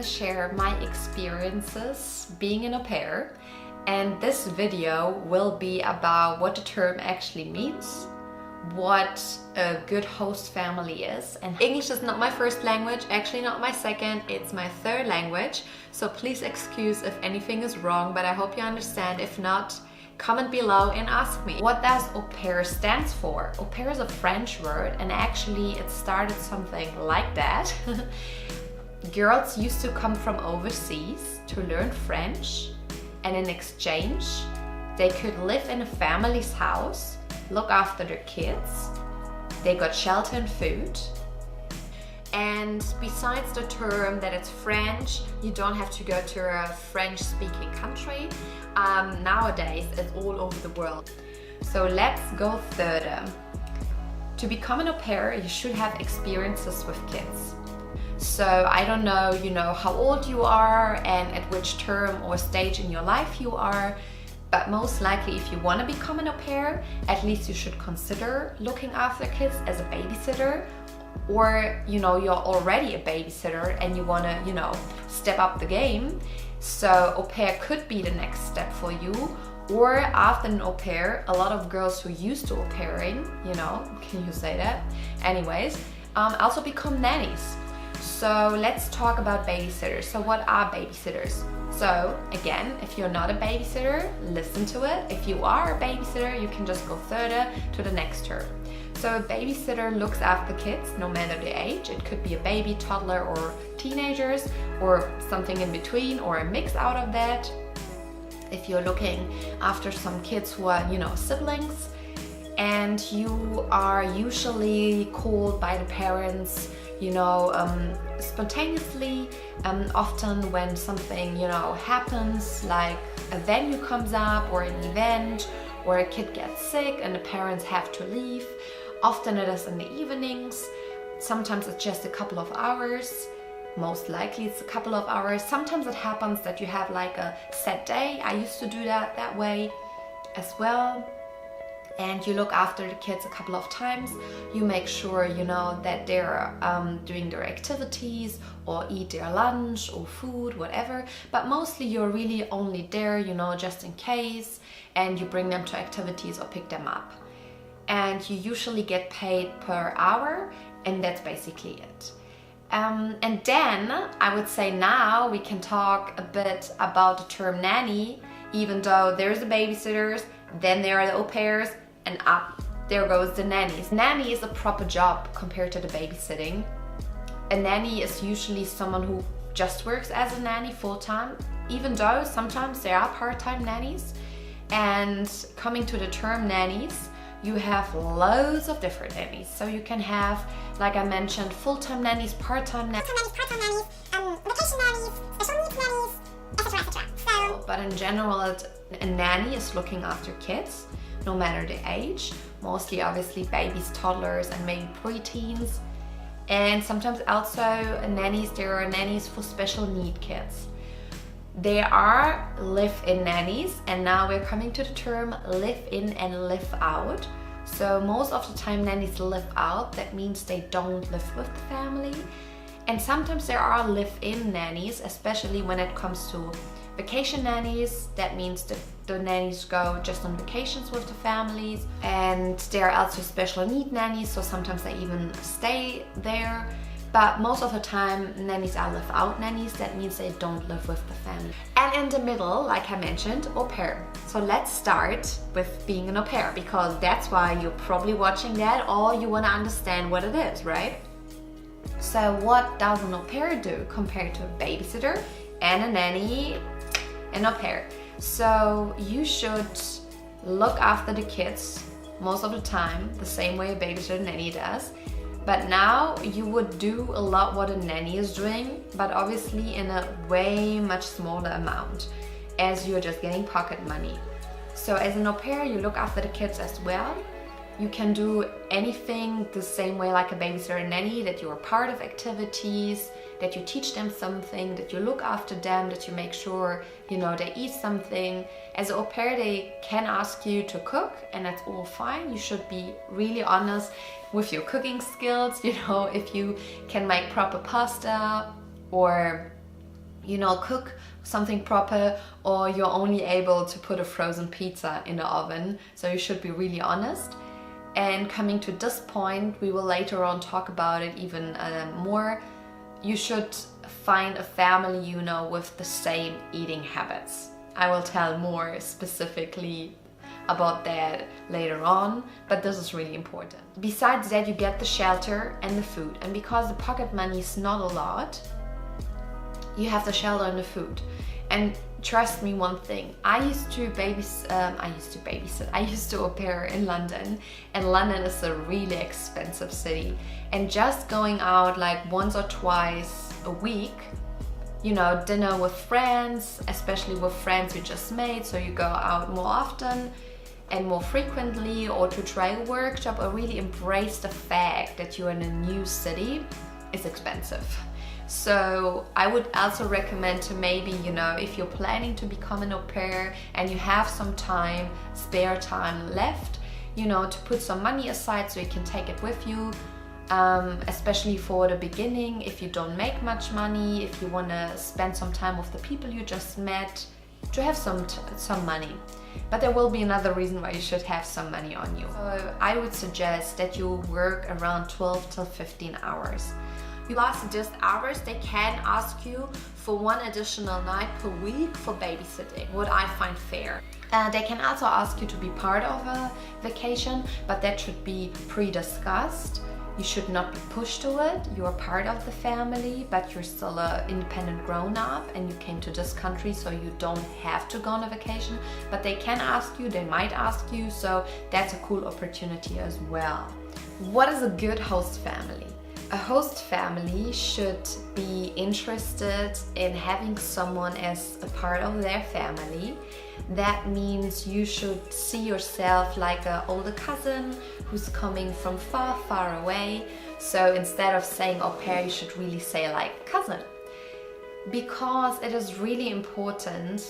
share my experiences being an au pair, and this video will be about what the term actually means, what a good host family is. And English is not my first language, actually not my second, it's my third language, so please excuse if anything is wrong, but I hope you understand. If not, comment below and ask me. What does au pair stands for? Au pair is a French word, and actually it started something like that. Girls used to come from overseas to learn French, and in exchange they could live in a family's house, look after their kids, they got shelter and food. And besides the term that it's French, you don't have to go to a French-speaking country. Nowadays it's all over the world. So let's go further. To become an au pair, you should have experiences with kids. So I don't know, how old you are and at which term or stage in your life you are, but most likely if you want to become an au pair, at least you should consider looking after kids as a babysitter. Or you're already a babysitter and you want to step up the game, so au pair could be the next step for you. Or after an au pair, a lot of girls who used to au pairing, can you say that? Anyways, also become nannies. So let's talk about babysitters. So what are babysitters? So again, if you're not a babysitter, listen to it. If you are a babysitter, you can just go further to the next term. So a babysitter looks after kids no matter the age. It could be a baby, toddler, or teenagers, or something in between, or a mix out of that. If you're looking after some kids who are, siblings, and you are usually called by the parents, spontaneously, often when something, happens, like a venue comes up or an event, or a kid gets sick and the parents have to leave. Often it is in the evenings, sometimes it's just a couple of hours, most likely it's a couple of hours. Sometimes it happens that you have like a set day. I used to do that way as well. And you look after the kids a couple of times. You make sure, that they're doing their activities or eat their lunch or food, whatever. But mostly you're really only there, just in case, and you bring them to activities or pick them up. And you usually get paid per hour, and that's basically it. And then I would say now we can talk a bit about the term nanny, even though there's the babysitters, then there are the au pairs, and up there goes the nannies. Nanny is a proper job compared to the babysitting. A nanny is usually someone who just works as a nanny full-time, even though sometimes there are part-time nannies. And coming to the term nannies, you have loads of different nannies. So you can have, like I mentioned, full-time nannies, part-time nannies, vacation nannies, special needs nannies, etc, etc. So, but in general, a nanny is looking after kids, no matter the age. Mostly, obviously, babies, toddlers, and maybe preteens. And sometimes also there are nannies for special need kids. There are live-in nannies, and now we're coming to the term live-in and live-out. So most of the time nannies live out, that means they don't live with the family. And sometimes there are live-in nannies, especially when it comes to vacation nannies. That means that the nannies go just on vacations with the families. And there are also special need nannies, so sometimes they even stay there. But most of the time, nannies are live-out nannies. That means they don't live with the family. And in the middle, like I mentioned, au pair. So let's start with being an au pair, because that's why you're probably watching that, or you want to understand what it is, right? So what does an au pair do compared to a babysitter and a nanny? An au pair. So you should look after the kids most of the time, the same way a babysitter and nanny does. But now you would do a lot what a nanny is doing, but obviously in a way much smaller amount, as you're just getting pocket money. So as an au pair, you look after the kids as well. You can do anything the same way like a babysitter and nanny, that you're part of activities, that you teach them something, that you look after them, that you make sure, they eat something. As an au pair, they can ask you to cook, and that's all fine. You should be really honest with your cooking skills, if you can make proper pasta or cook something proper, or you're only able to put a frozen pizza in the oven. So you should be really honest. And coming to this point, we will later on talk about it even more. You should find a family, with the same eating habits. I will tell more specifically about that later on, but this is really important. Besides that, you get the shelter and the food. And because the pocket money is not a lot, you have the shelter and the food. And trust me one thing, I used to au pair in London, and London is a really expensive city. And just going out like once or twice a week, dinner with friends, especially with friends you just made, so you go out more often and more frequently, or to try a workshop, or really embrace the fact that you're in a new city, is expensive. So I would also recommend to maybe, if you're planning to become an au pair and you have some spare time left, to put some money aside so you can take it with you, especially for the beginning, if you don't make much money, if you want to spend some time with the people you just met, to have some money. But there will be another reason why you should have some money on you. So I would suggest that you work around 12 till 15 hours. You last just hours, they can ask you for one additional night per week for babysitting, what I find fair. They can also ask you to be part of a vacation, but that should be pre-discussed. You should not be pushed to it. You are part of the family, but you're still an independent grown-up, and you came to this country, so you don't have to go on a vacation. But they can ask you, they might ask you, so that's a cool opportunity as well. What is a good host family? A host family should be interested in having someone as a part of their family. That means you should see yourself like an older cousin who's coming from far, far away. So instead of saying au pair, you should really say like cousin. Because it is really important,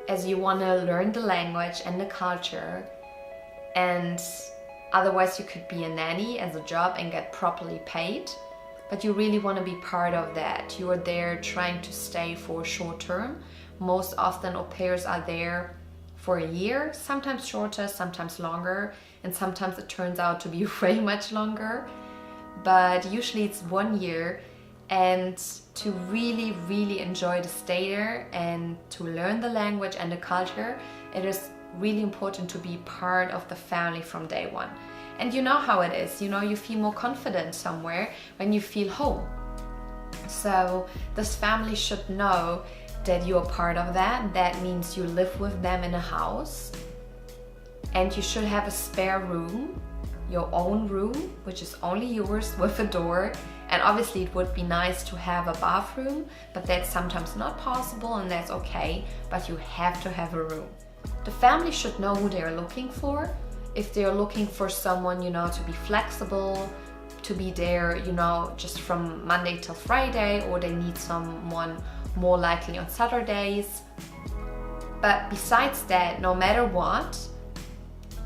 as you want to learn the language and the culture, and otherwise you could be a nanny as a job and get properly paid, but you really want to be part of that. You are there trying to stay for short term. Most often au pairs are there for a year, sometimes shorter, sometimes longer, and sometimes it turns out to be way much longer. But usually it's 1 year, and to really, really enjoy the stay there and to learn the language and the culture, it is really important to be part of the family from day one. And you know how it is, you feel more confident somewhere when you feel home. So this family should know that you're part of that. That means you live with them in a house, and you should have a spare room, your own room, which is only yours, with a door. And obviously it would be nice to have a bathroom, but that's sometimes not possible, and that's okay, but you have to have a room. The family should know who they're looking for. If they're looking for someone, to be flexible, to be there, just from Monday till Friday, or they need someone more likely on Saturdays. But besides that, no matter what,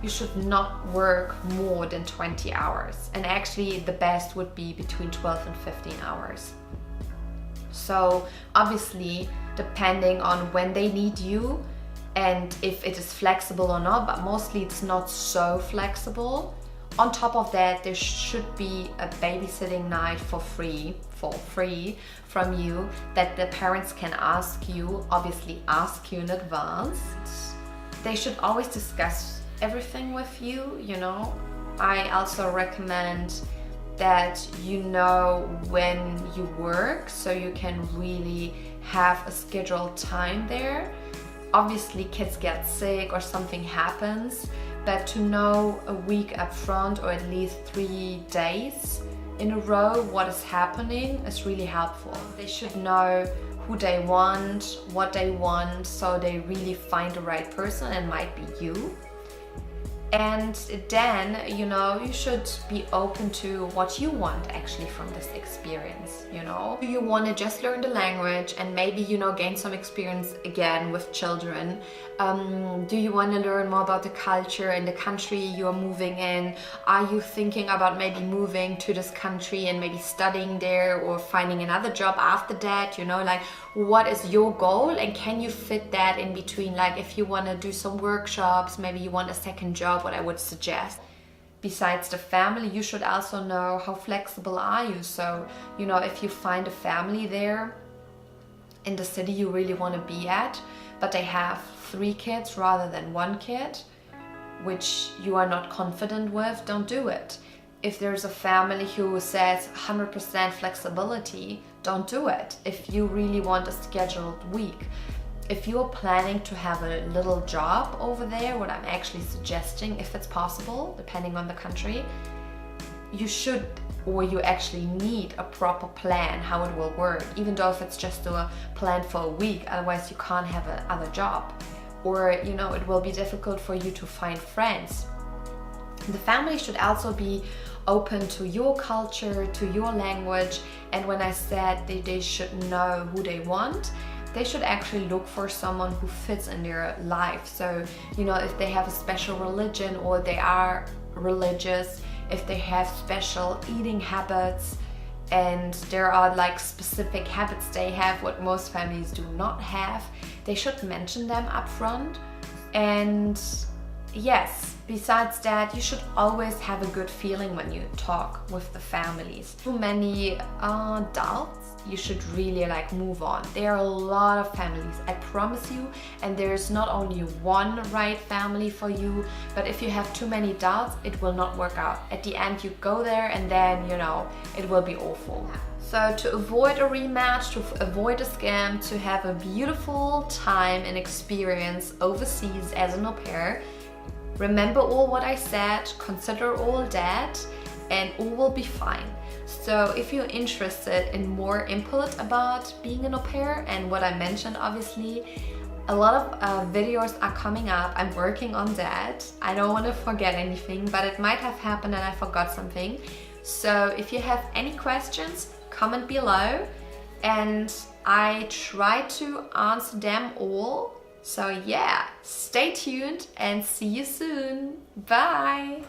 you should not work more than 20 hours. And actually the best would be between 12 and 15 hours. So obviously, depending on when they need you, and if it is flexible or not, but mostly it's not so flexible. On top of that, there should be a babysitting night for free from you, that the parents can obviously ask you in advance. They should always discuss everything with you, I also recommend that when you work, so you can really have a scheduled time there. Obviously kids get sick or something happens, but to know a week up front, or at least 3 days in a row, what is happening is really helpful. They should know who they want, what they want, so they really find the right person, and might be you. And then, you know, you should be open to what you want actually from this experience, you know. Do you want to just learn the language and maybe, you know, gain some experience again with children? Do you want to learn more about the culture and the country you're moving in? Are you thinking about maybe moving to this country and maybe studying there or finding another job after that? You know, like, what is your goal, and can you fit that in between? Like, if you want to do some workshops, maybe you want a second job, what I would suggest. Besides the family, you should also know how flexible are you. So, you know, if you find a family there in the city you really want to be at, but they have 3 kids rather than 1 kid, which you are not confident with, don't do it. If there's a family who says 100% flexibility, don't do it. If you really want a scheduled week, if you're planning to have a little job over there, what I'm actually suggesting, if it's possible, depending on the country, you should, or you actually need a proper plan how it will work, even though if it's just a plan for a week, otherwise you can't have another job. Or, you know, it will be difficult for you to find friends. The family should also be open to your culture, to your language, and when I said they should know who they want, they should actually look for someone who fits in their life. So, you know, if they have a special religion or they are religious, if they have special eating habits, and there are like specific habits they have what most families do not have, they should mention them up front. And yes, besides that, you should always have a good feeling when you talk with the families. Too many doubts, you should really like move on. There are a lot of families, I promise you, and there's not only one right family for you, but if you have too many doubts, it will not work out. At the end, you go there and then, you know, it will be awful. So to avoid a rematch, to avoid a scam, to have a beautiful time and experience overseas as an au pair, remember all what I said, consider all that, and all will be fine. So if you're interested in more input about being an au pair and what I mentioned, obviously, a lot of videos are coming up. I'm working on that. I don't want to forget anything, but it might have happened and I forgot something. So if you have any questions, comment below and I try to answer them all. So yeah, stay tuned and see you soon. Bye!